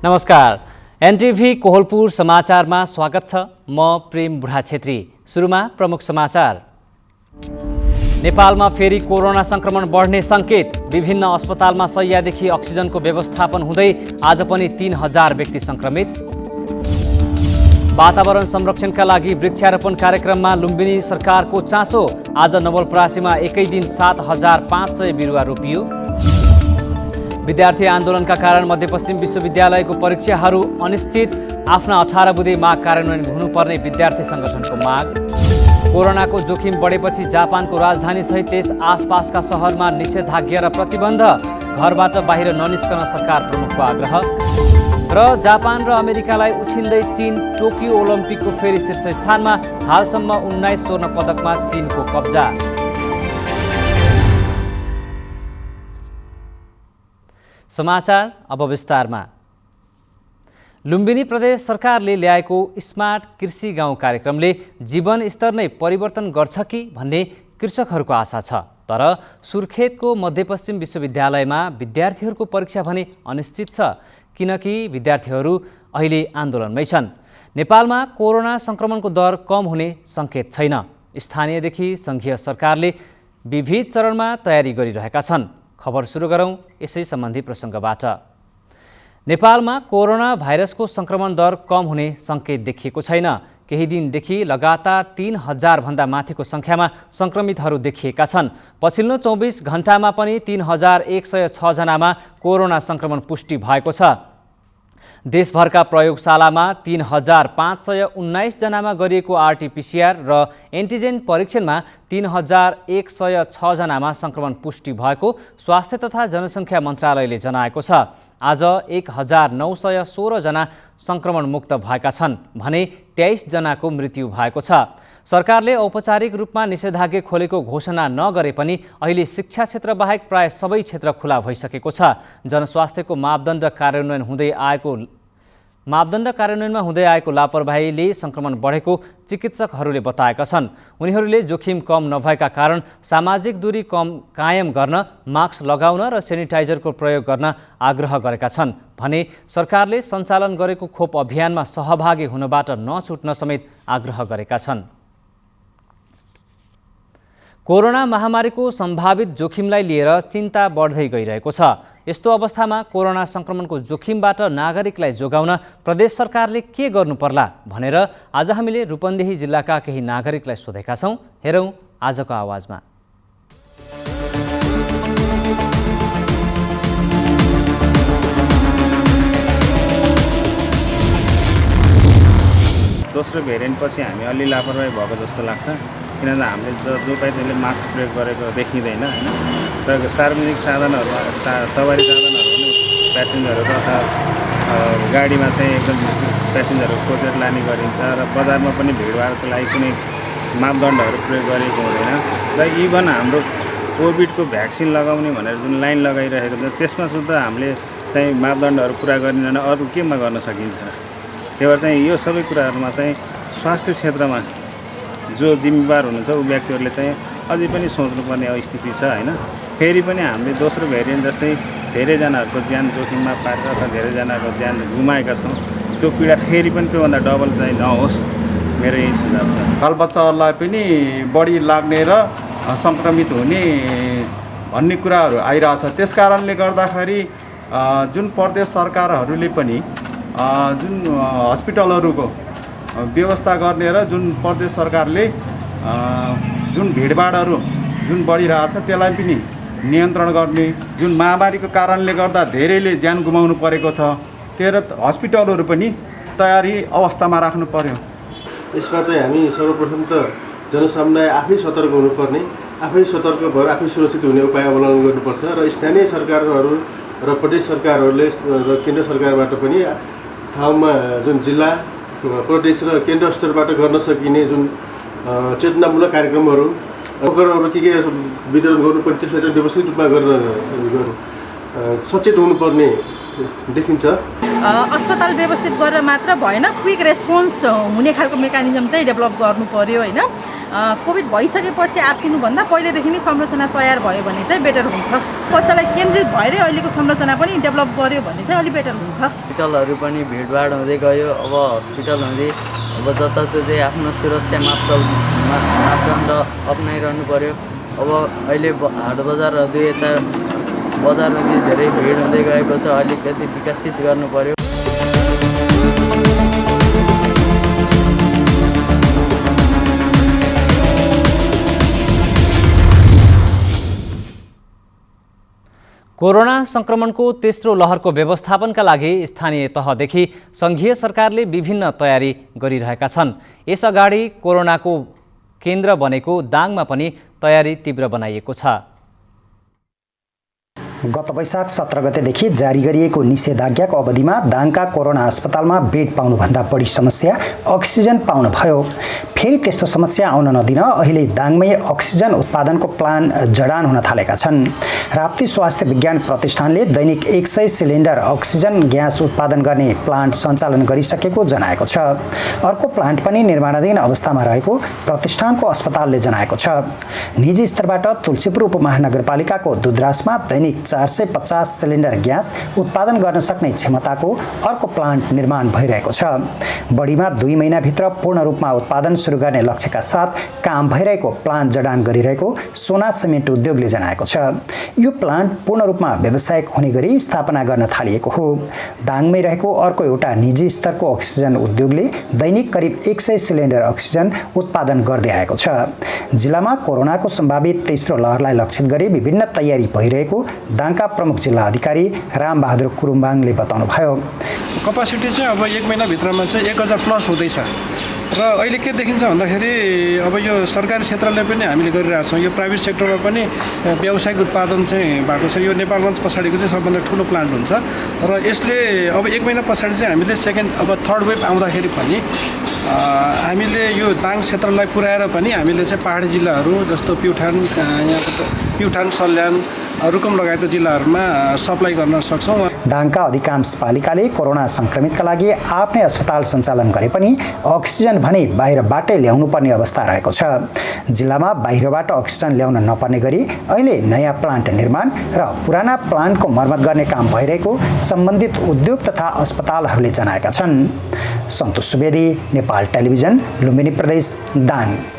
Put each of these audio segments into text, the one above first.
नमस्कार, एनटिभी कोहलपुर समाचारमा स्वागत छ। म प्रेम बुढा छेत्री। सुरुमा प्रमुख समाचार। नेपालमा फेरि कोरोना संक्रमण बढ्ने संकेत। विभिन्न अस्पतालमा शय्यादेखि अक्सिजनको व्यवस्थापन हुँदै आज पनि 3000 व्यक्ति संक्रमित। वातावरण संरक्षणका लागि वृक्षारोपण कार्यक्रममा लुम्बिनी सरकारको चासो। आज नवलपरासीमा एकै दिन 7500 बिरुवा रोपियो। विद्यार्थी आन्दोलनका कारण मध्यपश्चिम विश्वविद्यालयको परीक्षाहरू अनिश्चित। आफ्ना 18 बुँदे माग कार्यान्वयन हुनुपर्ने विद्यार्थी संगठनको माग। कोरोनाको जोखिम बढेपछि जापानको राजधानी सहित त्यस आसपासका शहरमा निषेधाज्ञा र प्रतिबन्ध। घरबाट बाहिर ननिस्कन सरकार प्रमुखको आग्रह। र जापान र अमेरिकालाई उछिन्दै चीन टोकियो ओलम्पिकको फेरि शीर्ष स्थानमा। हालसम्म 19 स्वर्ण पदकमा चीनको कब्जा। समाचार अब विस्तारमा। लुम्बिनी प्रदेश सरकारले ल्याएको स्मार्ट कृषि गाउँ कार्यक्रमले जीवन स्तर नै परिवर्तन गर्छ कि भन्ने कृषकहरूको आशा छ। तर सुर्खेतको मध्यपश्चिम विश्वविद्यालयमा विद्यार्थीहरूको परीक्षा भने अनिश्चित छ, किनकि विद्यार्थीहरू अहिले आन्दोलनमै छन्। नेपालमा कोरोना संक्रमणको दर कम हुने सङ्केत छैन। स्थानीयदेखि सङ्घीय सरकारले विविध चरणमा तयारी गरिरहेका छन्। खबर सुरु गरौँ यसै सम्बन्धी प्रसङ्गबाट। नेपालमा कोरोना भाइरसको संक्रमण दर कम हुने सङ्केत देखिएको छैन। केही दिनदेखि लगातार 3000 भन्दा माथिको सङ्ख्यामा सङ्क्रमितहरू देखिएका छन्। पछिल्लो 24 घण्टामा पनि 3106 जनामा कोरोना संक्रमण पुष्टि भएको छ। देशभरका प्रयोगशालामा 3519 जनामा गरिएको आरटीपीसीआर र एन्टिजेन परीक्षणमा 3106 जनामा संक्रमण पुष्टि भएको स्वास्थ्य तथा जनसङ्ख्या मन्त्रालयले जनाएको छ। आज 1916 जना संक्रमण मुक्त भएका छन् भने 23 जनाको मृत्यु भएको छ। सरकारले औपचारिक रूपमा निषेधाज्ञा खोलेको घोषणा नगरे पनि अहिले शिक्षा क्षेत्र बाहेक प्राय सबै क्षेत्र खुला भइसकेको छ। जनस्वास्थ्यको मापदण्ड कार्यान्वयनमा हुँदै आएको लापरवाहीले संक्रमण बढेको चिकित्सकहरूले बताएका छन्। उनीहरूले जोखिम कम नभएका कारण सामाजिक दूरी कायम गर्न, मास्क लगाउन र सेनिटाइजरको प्रयोग गर्न आग्रह गरेका छन् भने सरकारले सञ्चालन गरेको खोप अभियानमा सहभागी हुनबाट नछुट्न समेत आग्रह गरेका छन्। कोरोना महामारीको सम्भावित जोखिमलाई लिएर चिन्ता बढ्दै गइरहेको छ। यस्तो अवस्थामा कोरोना संक्रमणको जोखिमबाट नागरिकलाई जोगाउन प्रदेश सरकारले के गर्नु पर्ला भनेर आज हामीले रूपन्देही जिल्लाका केही नागरिकलाई सोधेका छौँ। हेरौँ आजको आवाजमा। दोस्रो भेरिएन्ट पछि हामी अलि लापरवाही भएको जस्तो लाग्छ, किनभने हामीले जो पाइ त्यसले मास्क प्रयोग गरेको देखिँदैन होइन। र सार्वजनिक साधनहरूमा सवारी साधनहरू पनि प्यासेन्जरहरू तथा गाडीमा चाहिँ एकदम प्यासेन्जरहरू खोजेर लाने गरिन्छ र बजारमा पनि भिडभाडको लागि कुनै मापदण्डहरू प्रयोग गरेको हुँदैन। र इभन हाम्रो कोभिडको भ्याक्सिन लगाउने भनेर जुन लाइन लगाइरहेको छ त्यसमा सुद्धा हामीले चाहिँ मापदण्डहरू पुरा गरिँदैन। अरू केमा गर्न सकिन्छ? त्यही भएर चाहिँ यो सबै कुराहरूमा चाहिँ स्वास्थ्य क्षेत्रमा जो जिम्मेवार हुनुहुन्छ ऊ व्यक्तिहरूले चाहिँ अझै पनि सोच्नुपर्ने स्थिति छ होइन। फेरि पनि हामीले दोस्रो भेरिएन्ट जस्तै धेरैजनाहरूको ज्यान जोखिममा पारेर अथवा धेरैजनाको ज्यान गुमाएका छौँ। त्यो पीडा फेरि पनि त्योभन्दा डबल चाहिँ नहोस्, मेरो यही सुझाव छ। बालबच्चाहरूलाई पनि बढी लाग्ने र सङ्क्रमित हुने भन्ने कुराहरू आइरहेछ। त्यस कारणले गर्दाखेरि जुन प्रदेश सरकारहरूले पनि जुन हस्पिटलहरूको व्यवस्था गर्ने र जुन प्रदेश सरकारले जुन भिडभाडहरू जुन बढिरहेछ त्यसलाई पनि नियन्त्रण गर्ने, जुन महामारीको कारणले गर्दा धेरैले ज्यान गुमाउनु परेको छ, त्यो हस्पिटलहरू पनि तयारी अवस्थामा राख्नु पर्यो। यसमा चाहिँ हामी सर्वप्रथम त जनसमुदाय आफै सतर्क हुनुपर्ने, आफै सतर्क भएर आफै सुरक्षित हुने उपाय अवलम्बन गर्नुपर्छ। र स्थानीय सरकारहरू र प्रदेश सरकारहरूले र केन्द्र सरकारबाट पनि ठाउँमा जुन जिल्ला, प्रदेश र केन्द्र स्तरबाट गर्न सकिने जुन चेतनामूलक कार्यक्रमहरू, उपकरणहरू के वितरण गर्नुपर्ने त्यसलाई चाहिँ व्यवस्थित रूपमा सचेत हुनुपर्ने देखिन्छ। अस्पताल व्यवस्थित गरेर मात्र भएन, क्विक रेस्पोन्स हुने खालको मेकानिजम चाहिँ डेभलप गर्नु पर्यो होइन। कोभिड भइसकेपछि आत्तिनुभन्दा पहिलेदेखि नै संरचना तयार भयो भने चाहिँ बेटर हुन्छ। बच्चालाई केन्द्रित भएरै अहिलेको संरचना पनि डेभलप गर्यो भने चाहिँ अलिक बेटर हुन्छ। हस्पिटलहरू पनि भिडभाड हुँदै गयो। अब हस्पिटल हुँदै अब जताततै आफ्नो सुरक्षा मापदण्ड अप्नाइरहनु पर्यो। अब अहिले हाट बजारहरू यता बजारहरू धेरै भिड हुँदै गएको छ, अलिकति विकसित गर्नु पर्यो। कोरोना संक्रमणको तेस्रो लहरको व्यवस्थापनका लागि स्थानीय तहदेखि सङ्घीय सरकारले विभिन्न तयारी गरिरहेका छन्। यसअगाडि कोरोनाको केन्द्र बनेको दाङमा पनि तयारी तीव्र बनाइएको छ। गत वैशाख 17 गतेदेखि जारी गरिएको निषेधाज्ञाको अवधिमा दाङका कोरोना अस्पतालमा बेड पाउनुभन्दा बढी समस्या अक्सिजन पाउन भयो। फेरि त्यस्तो समस्या आउन नदिन अहिले दाङमै अक्सिजन उत्पादनको प्लान जडान हुन थालेका छन्। राप्ती स्वास्थ्य विज्ञान प्रतिष्ठानले दैनिक 100 सिलिन्डर अक्सिजन ग्यास उत्पादन गर्ने प्लान्ट सञ्चालन गरिसकेको जनाएको छ। अर्को प्लान्ट पनि निर्माणाधीन अवस्थामा रहेको प्रतिष्ठानको अस्पतालले जनाएको छ। निजी स्तरबाट तुलसीपुर उपमहानगरपालिकाको दुधराजमा दैनिक 450 सिलिन्डर ग्यास उत्पादन गर्न सक्ने क्षमताको अर्को प्लान्ट निर्माण भइरहेको छ। बढीमा 2 महिनाभित्र पूर्ण रूपमा उत्पादन सुरु गर्ने लक्ष्यका साथ काम भइरहेको प्लान्ट जडान गरिरहेको सोना सिमेन्ट उद्योगले जनाएको छ। यो प्लान्ट पूर्ण रूपमा व्यावसायिक हुने गरी स्थापना गर्न थालिएको हो। दाङमै रहेको अर्को एउटा निजी स्तरको अक्सिजन उद्योगले दैनिक करिब 100 सिलिन्डर अक्सिजन उत्पादन गर्दै आएको छ। जिल्लामा कोरोनाको सम्भावित तेस्रो लहरलाई लक्षित गरी विभिन्न तयारी भइरहेको दाङका प्रमुख जिल्ला अधिकारी रामबहादुर कुरुम्बाङले बताउनुभयो। कपासिटी चाहिँ अब 1 महिनाभित्रमा चाहिँ 1000 प्लस हुँदैछ र अहिले के देखिन्छ भन्दाखेरि अब यो सरकारी क्षेत्रले पनि हामीले गरिरहेछौँ, यो प्राइभेट सेक्टरमा पनि व्यावसायिक उत्पादन चाहिँ भएको छ। यो नेपालगञ्ज पछाडिको चाहिँ सबभन्दा ठुलो प्लान्ट हुन्छ र यसले अब 1 महिना पछाडि चाहिँ हामीले थर्ड वेभ आउँदाखेरि पनि हामीले यो दाङ क्षेत्रलाई पुर्याएर पनि हामीले चाहिँ पहाडी जिल्लाहरू जस्तो प्युठान सल्यान रुकुम लगायतका जिल्लाहरूमा सप्लाई गर्न सक्छौँ। दाङका अधिकांश पालिकाले कोरोना संक्रमितका लागि आफ्नै अस्पताल सञ्चालन गरे पनि अक्सिजन भने बाहिरबाटै ल्याउनु पर्ने अवस्था रहेको छ। जिल्लामा बाहिरबाट अक्सिजन ल्याउन नपर्ने गरी अहिले नयाँ प्लान्ट निर्माण र पुराना प्लान्टको मर्मत गर्ने काम भइरहेको सम्बन्धित उद्योग तथा अस्पतालहरूले जनाएका छन्। सन्तोष सुवेदी, नेपाल टेलिभिजन, लुम्बिनी प्रदेश, दाङ।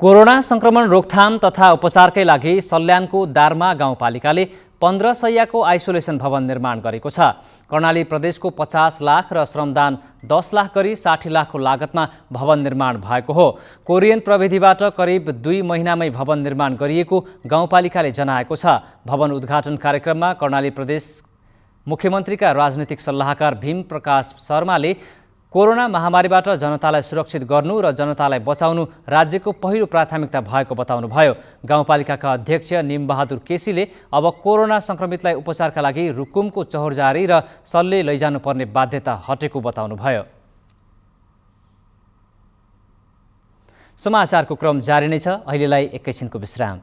कोरोना संक्रमण रोकथाम तथा उपचारकै लागि सल्यानको दार्मा गाउँपालिकाले 15 शैय्याको आइसोलेसन भवन निर्माण गरेको छ। कर्णाली प्रदेशको 50 लाख र श्रमदान 10 लाख गरी 60 लाखको लागतमा भवन निर्माण भएको हो। कोरियन प्रविधिबाट करिब 2 महिनामै भवन निर्माण गरिएको गाउँपालिकाले जनाएको छ। भवन उद्घाटन कार्यक्रममा कर्णाली प्रदेश मुख्यमन्त्रीका राजनीतिक सल्लाहकार भीम प्रकाश शर्माले कोरोना महामारीबाट जनतालाई सुरक्षित गर्नु र जनतालाई बचाउनु राज्यको पहिलो प्राथमिकता भएको बताउनुभयो। गाउँपालिकाका अध्यक्ष निमबहादुर केसीले अब कोरोना संक्रमितलाई उपचारका लागि रुकुमको चौरजारी र सल्ले लैजानुपर्ने बाध्यता हटेको बताउनुभयो। समाचारको क्रम जारी नै छ। अहिलेलाई एकैछिनको विश्राम।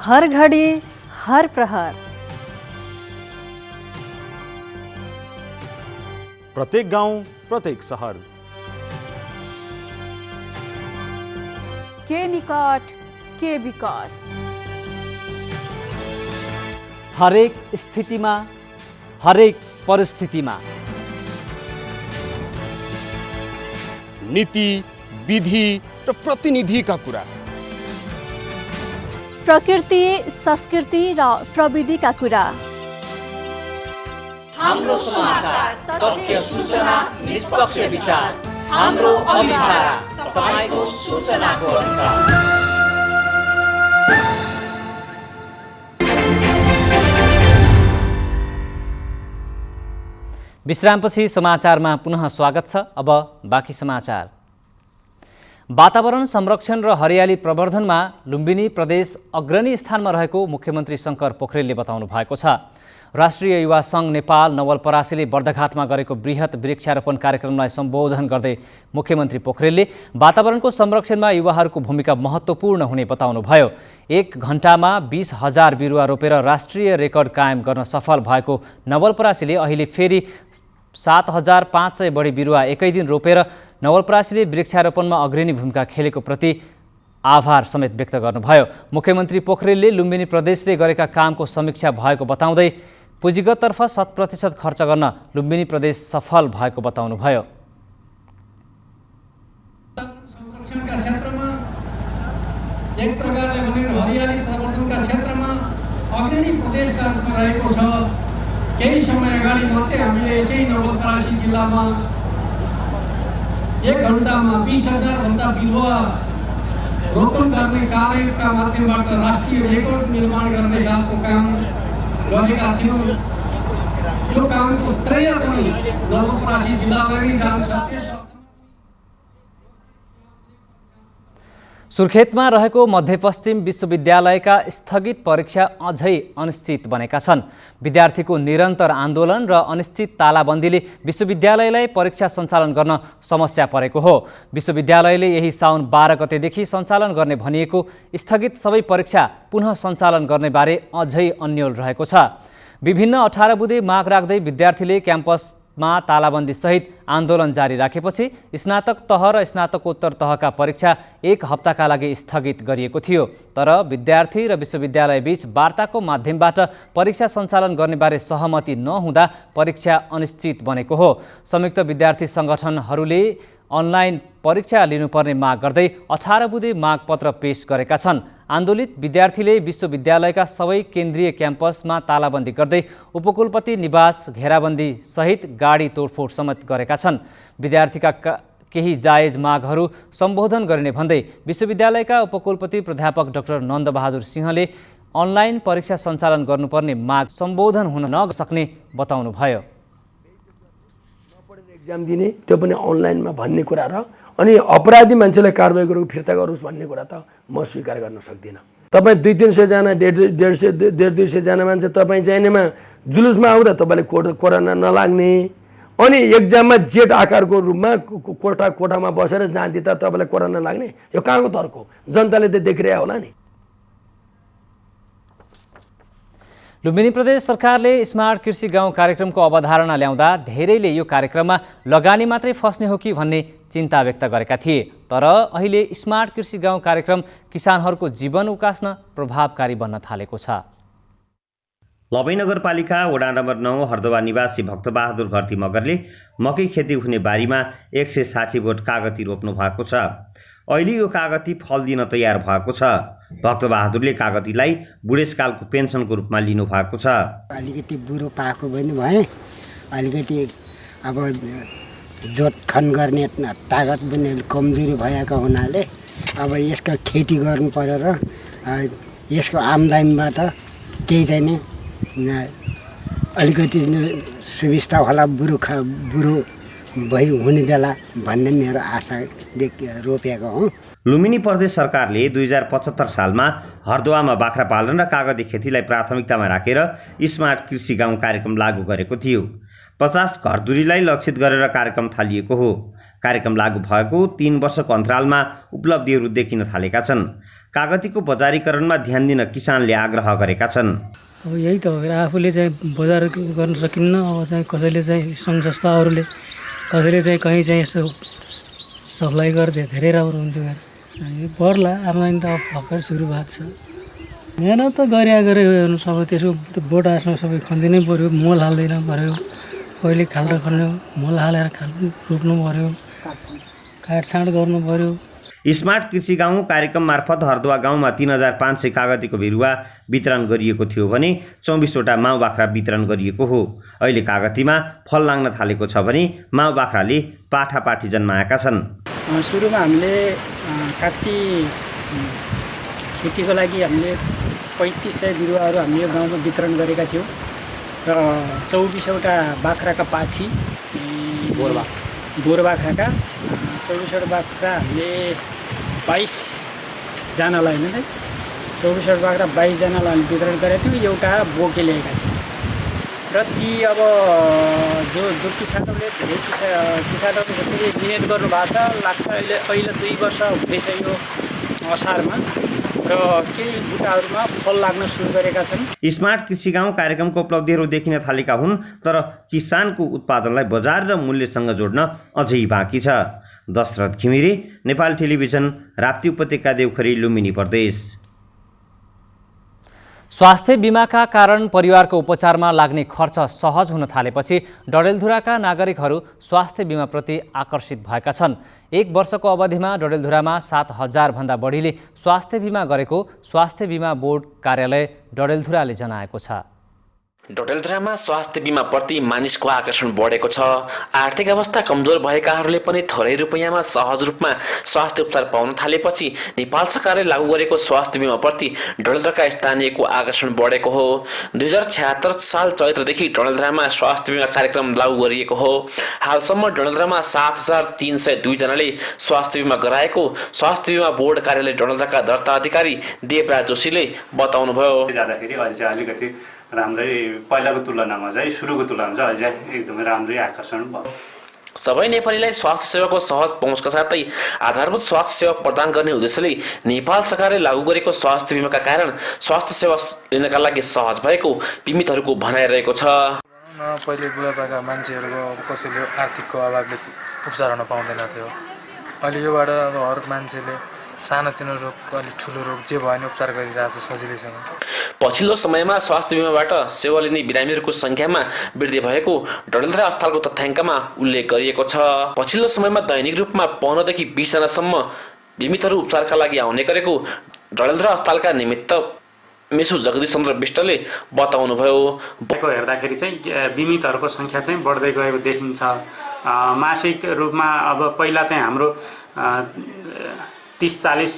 हर घड़ी हर प्रहर, प्रत्येक गाउँ प्रत्येक सहर, के निकट के विकट, हरेक स्थितिमा हरेक परिस्थितिमा नीति विधि र प्रतिनिधिका कुरा, प्रकृति संस्कृति र प्रविधिका कुरा, हाम्रो समाचार, तथ्य सूचना, निष्पक्ष विचार, हाम्रो अभिभारा, तपाईको सूचनाको अधिकार। विश्रामपछि समाचारमा पुनः स्वागत छ। अब बाँकी समाचार। वातावरण संरक्षण र हरियाली प्रवर्धनमा लुम्बिनी प्रदेश अग्रणी स्थानमा रहेको मुख्यमन्त्री शङ्कर पोखरेलले बताउनु भएको छ। राष्ट्रिय युवा सङ्घ नेपाल नवलपरासीले बर्दघाटमा गरेको बृहत वृक्षारोपण कार्यक्रमलाई सम्बोधन गर्दै मुख्यमन्त्री पोखरेलले वातावरणको संरक्षणमा युवाहरूको भूमिका महत्त्वपूर्ण हुने बताउनुभयो। 1 घण्टामा 20,000 बिरुवा रोपेर राष्ट्रिय रेकर्ड कायम गर्न सफल भएको नवलपरासीले अहिले फेरि 7,500 बढी बिरुवा एकै दिन रोपेर नवलपरासीले वृक्षारोपणमा अग्रणी भूमिका खेलेको प्रति आभार समेत व्यक्त गर्नुभयो। मुख्यमन्त्री पोखरेलले लुम्बिनी प्रदेशले गरेका कामको समीक्षा भएको बताउँदै पुँजीगततर्फ 100% खर्च गर्न लुम्बिनी प्रदेश सफल भएको बताउनुभयो। संरक्षणका क्षेत्रमा एक प्रकारले भने हरियाली प्रवर्धनका क्षेत्रमा अग्रणी प्रदेशका रूपमा रहेको छ। केही समय अगाडि मात्रै हामीले यसै नवलपरासी जिल्लामा 1 घण्टामा 20,000 भन्दा बिरुवा रोपण गर्ने कार्यका माध्यमबाट राष्ट्रिय रेकर्ड निर्माण गर्ने खालको काम गरेका थियौँ। यो कामको श्रेय पनि नवलपरासी जिल्लालाई नै जान्छ। सुर्खेतमा रहेको मध्यपश्चिम विश्वविद्यालयका स्थगित परीक्षा अझै अनिश्चित बनेका छन्। विद्यार्थीको निरन्तर आन्दोलन र अनिश्चित तालाबन्दीले विश्वविद्यालयलाई परीक्षा सञ्चालन गर्न समस्या परेको हो। विश्वविद्यालयले यही साउन 12 गतेदेखि सञ्चालन गर्ने भनिएको स्थगित सबै परीक्षा पुनः सञ्चालन गर्ने बारे अझै अन्यल रहेको छ। विभिन्न 18 बुँदे माग राख्दै विद्यार्थीले क्याम्पसमा तालाबन्दी सहित आन्दोलन जारी राखेपछि स्नातक तह र स्नातकोत्तर तहका परीक्षा 1 हप्ताका लागि स्थगित गरिएको थियो। तर विद्यार्थी र विश्वविद्यालय बीच वार्ताको माध्यमबाट परीक्षा सञ्चालन गर्ने बारे सहमति नहुँदा परीक्षा अनिश्चित बनेको हो। संयुक्त विद्यार्थी सङ्गठनहरूले अनलाइन परीक्षा लिनुपर्ने माग गर्दै 18 बुँदे मागपत्र पेश गरेका छन्। आन्दोलित विद्यार्थीले विश्वविद्यालयका सबै केन्द्रीय क्याम्पसमा तालाबन्दी गर्दै उपकुलपति निवास घेराबन्दी सहित गाडी तोडफोड समेत गरेका छन्। विद्यार्थीका केही जायज मागहरू सम्बोधन गरिने भन्दै विश्वविद्यालयका उपकुलपति प्राध्यापक डाक्टर नन्दबहादुर सिंहले अनलाइन परीक्षा सञ्चालन गर्नुपर्ने माग सम्बोधन हुन नसक्ने बताउनुभयो। एक्जाम दिने त्यो पनि अनलाइनमा भन्ने कुरा र अनि अपराधी मान्छेलाई कारबाही गरेको फिर्ता गरोस् भन्ने कुरा त म स्वीकार गर्न सक्दिनँ। तपाईँ 200-300 जना 150-200 जना मान्छे तपाईँ चाहिनेमा जुलुसमा आउँदा तपाईँले कोरोना नलाग्ने अनि एक्जाममा जेट आकारको रूपमा कोठामा बसेर जाँदी त तपाईँलाई कोरोना लाग्ने, यो कहाँको तर्क हो? जनताले त देखिरहेको होला नि। लुम्बिनी प्रदेश सरकारले स्मार्ट कृषि गाउँ कार्यक्रमको अवधारणा ल्याउँदा धेरैले यो कार्यक्रममा लगानी मात्रै फस्ने हो कि भन्ने चिन्ता व्यक्त गरेका थिए। तर अहिले स्मार्ट कृषि गाउँ कार्यक्रम किसानहरूको जीवन उकास्न प्रभावकारी बन्न थालेको छ। लबै नगरपालिका वडा नम्बर 9 हरदोबा निवासी भक्तबहादुर घरती मगरले मकै खेती हुने बारीमा 160 बोट कागती रोप्नु भएको छ। अहिले यो कागती फल दिन तयार भएको छ। भक्तबहादुरले कागतीलाई बुढेसकालको पेन्सनको रूपमा लिनु भएको छ। अलिकति बुढो पाएको पनि भए, अलिकति अब जोतखन गर्ने तागत पनि कमजोरी भएको हुनाले अब यसको खेती गर्नु पर्यो र यसको आम्दानीबाट केही चाहिँ अलिकति सुविस्ता होला बुढो भई हुने बेला भन्ने मेरो आशा रोपेको हो। लुम्बिनी प्रदेश सरकारले 2075 सालमा हरदोवामा बाख्रा पालन र कागती खेतीलाई प्राथमिकतामा राखेर स्मार्ट कृषि गाउँ कार्यक्रम लागू गरेको थियो। 50 घरधुरीलाई लक्षित गरेर कार्यक्रम थालिएको हो। कार्यक्रम लागू भएको 3 वर्षको अन्तरालमा उपलब्धिहरू देखिन थालेका छन्। कागतीको बजारीकरणमा ध्यान दिन किसानले आग्रह गरेका छन्। अब यही त हो, आफूले चाहिँ बजार गर्न सकिन्न। अब चाहिँ कसैले चाहिँ सङ्घ संस्थाहरूले कसैले चाहिँ कहीँ चाहिँ यस्तो सप्लाई गरिदिए धेरै राम्रो हुन्थ्यो। पर्ला आम्दानी त अब भर्खर सुरु भएको छ। मेहनत त गरे हेर्नु सबै त्यसको बोट आसमा सबै खनिदिनै पऱ्यो, मल हाल्दैन पऱ्यो, पहिले खाल्डो खन्यो, मल हालेर रोप्नु पऱ्यो, काटछाँट गर्नु पऱ्यो। स्मार्ट कृषि गाउँ कार्यक्रम मार्फत हरदोवा गाउँमा 3500 कागतीको बिरुवा वितरण गरिएको थियो भने 24वटा माउ बाख्रा वितरण गरिएको हो। अहिले कागतीमा फल लाग्न थालेको छ भने माउ बाख्राले पाठापाठी जन्माएका छन्। सुरुमा हामीले कागती खेतीको लागि हामीले 3500 बिरुवाहरू हामीले यो गाउँमा वितरण गरेका थियौँ र 24वटा बाख्राका पाठी बोर बाख्राका 24वटा बाख्रा हामीले 22 जनालाई होइन 24वटा बाख्रा 22 जनालाई वितरण गरेका थियौँ। एउटा बोके ल्याएका थियौँ। र ती अब जो किसानहरूले धेरै किसानहरूले जसरी मिहिनेत गर्नुभएको छ लाग्छ अहिले 2 वर्ष हुँदैछ यो असारमा र केही बुटाहरूमा फल लाग्न सुरु गरेका छन्। स्मार्ट कृषि गाउँ कार्यक्रमको उपलब्धिहरू देखिन थालेका हुन्, तर किसानको उत्पादनलाई बजार र मूल्यसँग जोड्न अझै बाँकी छ। दशरथ घिमिरे, नेपाल टेलिभिजन, राप्ती उपत्यका, देउखरी, लुम्बिनी प्रदेश। स्वास्थ्य बीमाका कारण परिवारको उपचारमा लाग्ने खर्च सहज हुन थालेपछि डडेलधुराका नागरिकहरू स्वास्थ्य बीमाप्रति आकर्षित भएका छन्। 1 वर्षको अवधिमा डडेलधुरामा 7,000 भन्दा बढीले स्वास्थ्य बीमा गरेको स्वास्थ्य बीमा बोर्ड कार्यालय डडेलधुराले जनाएको छ। डडेलधुरामा स्वास्थ्य बीमाप्रति मानिसको आकर्षण बढेको छ। आर्थिक अवस्था कमजोर भएकाहरूले पनि थोरै रुपैयाँमा सहज रूपमा स्वास्थ्य उपचार पाउन थालेपछि नेपाल सरकारले लागू गरेको स्वास्थ्य बीमाप्रति डडेलधुराका स्थानीयको आकर्षण बढेको हो। 2076 साल चैत्रदेखि डडेलधुरामा स्वास्थ्य बीमा कार्यक्रम लागू गरिएको हो। हालसम्म डडेलधुरामा 7,302 जनाले स्वास्थ्य बीमा गराएको स्वास्थ्य बीमा बोर्ड कार्यालय डडेलधुराका दर्ता अधिकारी देवराज जोशीले बताउनुभयो। जाँदाखेरि अहिले चाहिँ अलिकति राम्रै पहिलाको तुलनामा चाहिँ सुरुको तुलनामा चाहिँ अहिले चाहिँ एकदमै राम्रै आकर्षण भयो। सबै नेपालीलाई स्वास्थ्य सेवाको सहज पहुँचका साथै आधारभूत स्वास्थ्य सेवा प्रदान गर्ने उद्देश्यले नेपाल सरकारले लागू गरेको स्वास्थ्य बीमाका कारण स्वास्थ्य सेवा लिनका लागि सहज भएको बिमितहरूको भनाइरहेको छ। पहिले बुढापाका मान्छेहरूको कसैले आर्थिकको अभावले उपचार हुन पाउँदैन थियो। अहिले योबाट अब हर मान्छेले सानोतिनो रोग अलि ठुलो रोग जे भयो भने उपचार गरिरहेछ सजिलैसँग। पछिल्लो समयमा स्वास्थ्य बीमाबाट सेवा लिने बिरामीहरूको संख्यामा वृद्धि भएको डडेलधुरा अस्पतालको तथ्याङ्कमा उल्लेख गरिएको छ। पछिल्लो समयमा दैनिक रूपमा 15 देखि 20 जनासम्म बिमितहरू उपचारका लागि आउने गरेको डडेलधुरा अस्पतालका निमित्त मेसु जगदीश चन्द्र विष्टले बताउनुभयो। हेर्दाखेरि चाहिँ बिमितहरूको संख्या चाहिँ बढ्दै गएको देखिन्छ। मासिक रूपमा अब पहिला चाहिँ हाम्रो 30-40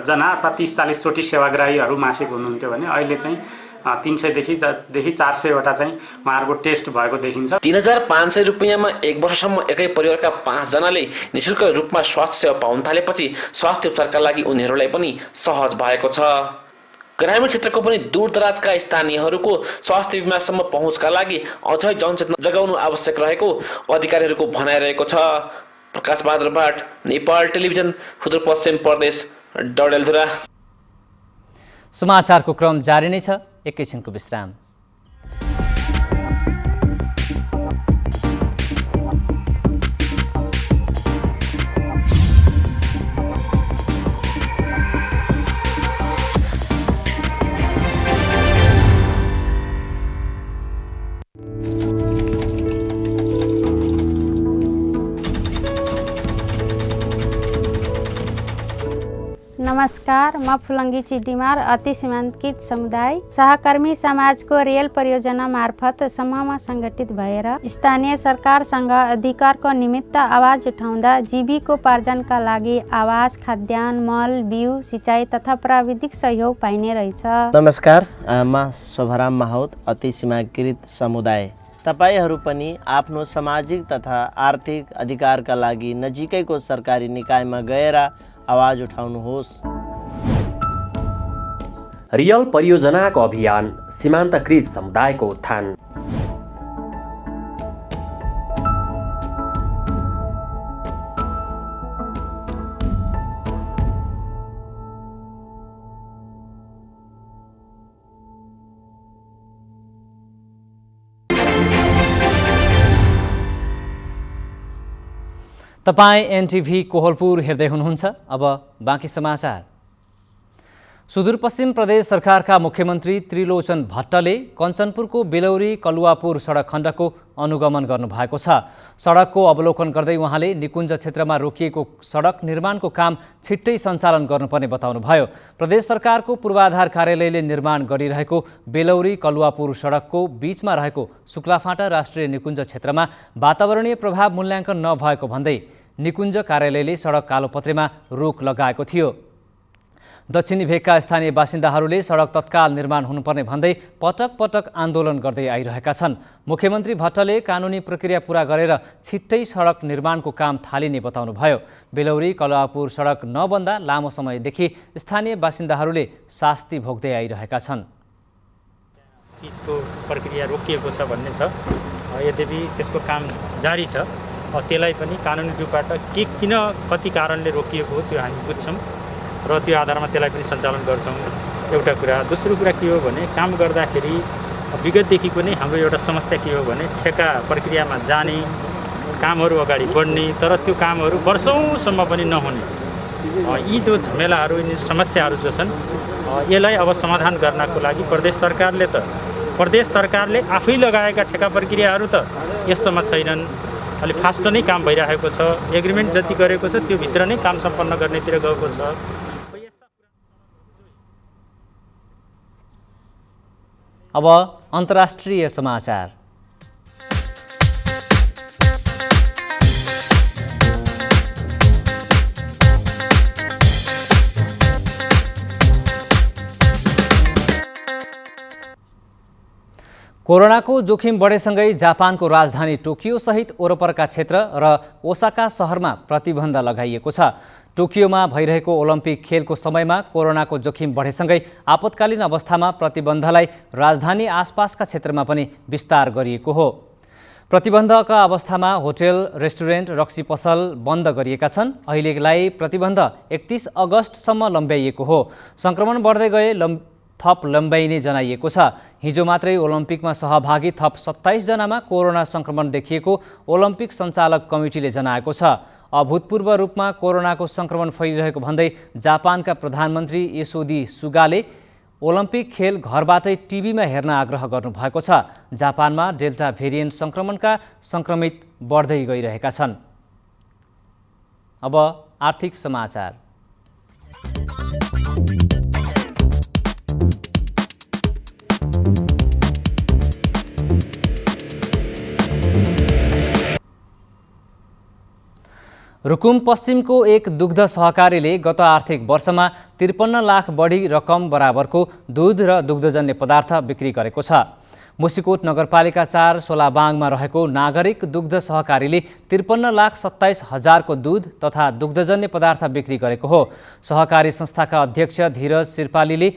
जना अथवा 30-40 चोटि सेवाग्राहीहरू मासिक हुनुहुन्थ्यो भने अहिले चाहिँ 300 देखि 400वटा चाहिँ उहाँहरूको टेस्ट भएको देखिन्छ। 3,500 रुपैयाँमा 1 वर्षसम्म एकै परिवारका 5 जनाले निःशुल्क रूपमा स्वास्थ्य सेवा पाउन थालेपछि स्वास्थ्य उपचारका लागि उनीहरूलाई पनि सहज भएको छ। ग्रामीण क्षेत्रको पनि दूरदराजका स्थानीयहरूको स्वास्थ्य बीमासम्म पहुँचका लागि अझै जनचेतना जगाउनु आवश्यक रहेको अधिकारीहरूको भनाइरहेको छ। प्रकाश बहादुर भाट, नेपाल टेलिभिजन, सुदूरपश्चिम प्रदेश, डडेलधुरा। समाचारको क्रम जारी नै छ, एकैछिनको विश्राम। नमस्कार, म फुलङ्गी चिडिमार अति सीमान्तकृत समुदाय सहकर्मी समाजको रेल परियोजना मार्फत समूहमा सङ्गठित भएर स्थानीय सरकारसँग अधिकारको निमित्त आवाज उठाउँदा जीविकोपार्जनका लागि आवास, खाद्यान्न, मल, बिउ, सिँचाइ तथा प्राविधिक सहयोग पाइने रहेछ। नमस्कार, म शोभाराम माहौत अति सीमाकृत समुदाय। तपाईहरू पनि आफ्नो सामाजिक तथा आर्थिक अधिकारका लागि नजिकैको सरकारी निकायमा गएर आवाज उठाउनुहोस्। रियल परियोजनाको अभियान, सीमान्तकृत समुदायको उत्थान। तपाईं एनटिभी कोहलपुर हेर्दै हुनुहुन्छ। अब बाँकी समाचार। सुदूरपश्चिम प्रदेश सरकारका मुख्यमन्त्री त्रिलोचन भट्टले कञ्चनपुरको बेलौरी कलुवापुर सडक खण्डको अनुगमन गर्नुभएको छ। सडकको अवलोकन गर्दै उहाँले निकुञ्ज क्षेत्रमा रोकिएको सडक निर्माणको काम छिट्टै सञ्चालन गर्नुपर्ने बताउनुभयो। प्रदेश सरकारको पूर्वाधार कार्यालयले निर्माण गरिरहेको बेलौरी कलुवापुर सडकको बीचमा रहेको शुक्लाफाँटा राष्ट्रिय निकुञ्ज क्षेत्रमा वातावरणीय प्रभाव मूल्याङ्कन नभएको भन्दै निकुञ्ज कार्यालयले सडक कालोपत्रेमा रोक लगाएको थियो। दक्षिणी भेगका स्थानीय बासिन्दाहरूले सडक तत्काल निर्माण हुनुपर्ने भन्दै पटक पटक आन्दोलन गर्दै आइरहेका छन्। मुख्यमन्त्री भट्टले कानुनी प्रक्रिया पूरा गरेर छिट्टै सडक निर्माणको काम थालिने बताउनुभयो। बेलौरी कलुवापुर सडक नबन्दा लामो समयदेखि स्थानीय बासिन्दाहरूले शास्ति भोग्दै आइरहेका छन्। पिचको प्रक्रिया रोकिएको छ भन्ने छ। यद्यपि त्यसको काम जारी छ। त्यसलाई पनि कानुनी रूपबाट किन कति कारणले रोकिएको हो त्यो हामी बुझ्छौँ र त्यो आधारमा त्यसलाई पनि सञ्चालन गर्छौँ, एउटा कुरा। दोस्रो कुरा के हो भने काम गर्दाखेरि विगतदेखिको नै हाम्रो एउटा समस्या के हो भने ठेका प्रक्रियामा जाने, कामहरू अगाडि बढ्ने, तर त्यो कामहरू वर्षौँसम्म पनि नहुने, यी जो झमेलाहरू, यी समस्याहरू जो छन् यसलाई अब समाधान गर्नको लागि प्रदेश सरकारले आफै लगाएका ठेका प्रक्रियाहरू त यस्तोमा छैनन्। अलिक फास्ट नै काम भइरहेको छ। एग्रिमेन्ट जति गरेको छ त्यो भित्र नै काम सम्पन्न गर्नेतिर गएको छ। अब अन्तर्राष्ट्रिय समाचार। कोरोनाको जोखिम बढेसँगै जापानको राजधानी टोकियो सहित वरपरका क्षेत्र र ओसाका शहरमा प्रतिबन्ध लगाइएको छ। टोकियोमा भइरहेको ओलम्पिक खेलको समयमा कोरोनाको जोखिम बढेसँगै आपतकालीन अवस्थामा प्रतिबन्धलाई राजधानी आसपासका क्षेत्रमा पनि विस्तार गरिएको हो। प्रतिबन्धका अवस्थामा होटल, रेस्टुरेन्ट, रक्सी पसल बन्द गरिएका छन्। अहिलेलाई प्रतिबन्ध 31 अगस्तसम्म लम्ब्याइएको हो। सङ्क्रमण बढ्दै गए थप लम्ब्याइने जनाइएको छ। हिजो मात्रै ओलम्पिकमा सहभागी थप 27 जनामा कोरोना सङ्क्रमण देखिएको ओलम्पिक सञ्चालक कमिटीले जनाएको छ। अभूतपूर्व रूपमा कोरोनाको सङ्क्रमण फैलिरहेको भन्दै जापानका प्रधानमन्त्री यसोदी सुगाले ओलम्पिक खेल घरबाटै टिभीमा हेर्न आग्रह गर्नुभएको छ। जापानमा डेल्टा भेरिएन्ट सङ्क्रमणका सङ्क्रमित बढ्दै गइरहेका छन्। अब आर्थिक समाचार। रुकुम पश्चिमको एक दुग्ध सहकारीले गत आर्थिक वर्षमा 53 लाख बढी रकम बराबरको दुध र दुग्धजन्य पदार्थ बिक्री गरेको छ। मुसिकोट नगरपालिका 4 सोलाबाङमा रहेको नागरिक दुग्ध सहकारीले 53 लाख 27 हजारको दूध तथा दुग्धजन्य पदार्थ बिक्री गरेको हो। सहकारी संस्थाका अध्यक्ष धीरज सिरपालीले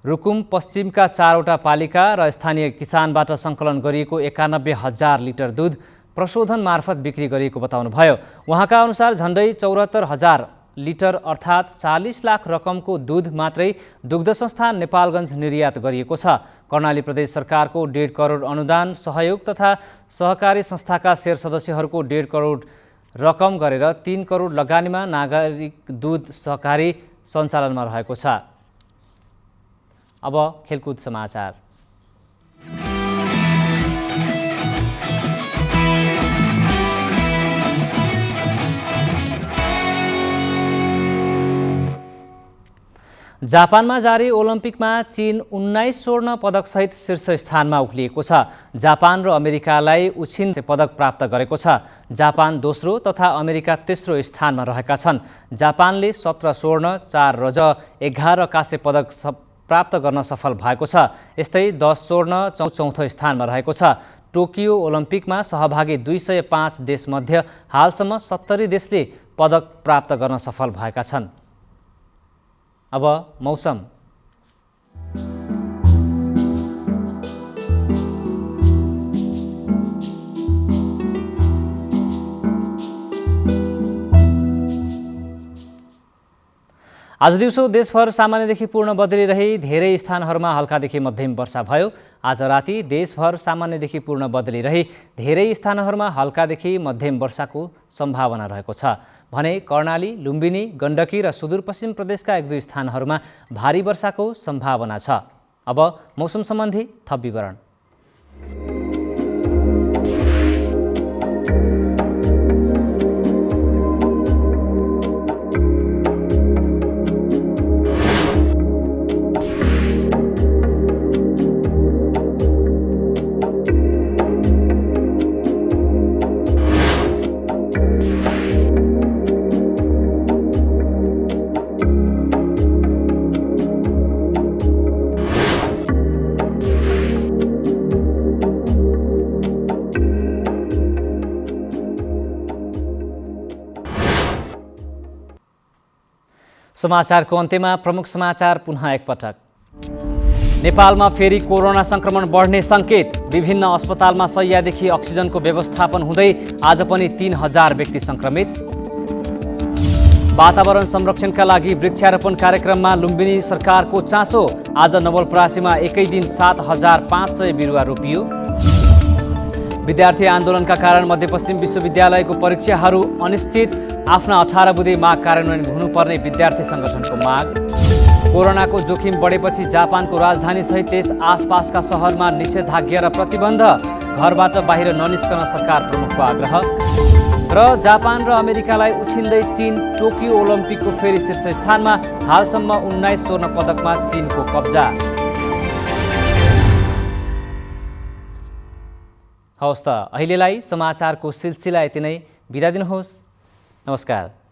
रुकुम पश्चिमका 4वटा पालिका र स्थानीय किसानबाट सङ्कलन गरिएको 91 हजार लिटर दूध प्रशोधन मार्फत बिक्री गरिएको बताउनुभयो। उहाँका अनुसार झन्डै 74 हजार लिटर अर्थात् 40 लाख रकमको दूध मात्रै दुग्ध संस्थान नेपालगञ्ज निर्यात गरिएको छ। कर्णाली प्रदेश सरकारको 1.5 करोड अनुदान सहयोग तथा सहकारी संस्थाका शेयर सदस्यहरूको 1.5 करोड रकम गरेर 3 करोड लगानीमा नागरिक दूध सहकारी सञ्चालनमा रहेको छ। अब खेलकुद समाचार। जापानमा जारी ओलम्पिकमा चीन 19 स्वर्ण पदकसहित शीर्ष स्थानमा उक्लिएको छ। जापान र अमेरिकालाई उछिन पदक प्राप्त गरेको छ। जापान दोस्रो तथा अमेरिका तेस्रो स्थानमा रहेका छन्। जापानले 17 स्वर्ण, 4 रज, 11 काँस्य पदक प्राप्त गर्न सफल भएको छ। यस्तै 10 स्वर्ण चौथो स्थानमा रहेको छ। टोकियो ओलम्पिकमा सहभागी 205 देशमध्ये हालसम्म 70 देशले पदक प्राप्त गर्न सफल भएका छन्। अब मौसम। आज दिउँसो देशभर सामान्यदेखि पूर्ण बदली रही धेरै स्थानहरूमा हल्कादेखि मध्यम वर्षा भयो। आज राति देशभर सामान्यदेखि पूर्ण बदली रही धेरै स्थानहरूमा हल्कादेखि मध्यम वर्षाको सम्भावना रहेको छ भने कर्णाली, लुम्बिनी, गण्डकी र सुदूरपश्चिम प्रदेशका 1-2 स्थानहरूमा भारी वर्षाको सम्भावना छ। अब मौसम सम्बन्धी थप विवरण। समाचारको अन्त्यमा प्रमुख समाचार पुनः एकपटक। नेपालमा फेरि कोरोना संक्रमण बढ्ने सङ्केत। विभिन्न अस्पतालमा शय्यादेखि अक्सिजनको व्यवस्थापन हुँदै आज पनि 3000 व्यक्ति सङ्क्रमित। वातावरण संरक्षणका लागि वृक्षारोपण कार्यक्रममा लुम्बिनी सरकारको चासो। आज नवलपरासीमा एकै दिन 7500 बिरुवा रोपियो। विद्यार्थी आन्दोलनका कारण मध्यपश्चिम विश्वविद्यालयको परीक्षाहरू अनिश्चित। आफ्ना 18 बुँदे माग कार्यान्वयन हुनुपर्ने विद्यार्थी सङ्गठनको माग। कोरोनाको जोखिम बढेपछि जापानको राजधानीसहित त्यस आसपासका सहरमा निषेधाज्ञा र प्रतिबन्ध। घरबाट बाहिर ननिस्कन सरकार प्रमुखको आग्रह। र जापान र अमेरिकालाई उछिन्दै चीन टोकियो ओलम्पिकको फेरि शीर्ष स्थानमा। हालसम्म 19 स्वर्ण पदकमा चीनको कब्जा। हवस् त अहिलेलाई समाचारको सिलसिला यति नै। बिदा दिनुहोस्। नमस्कार।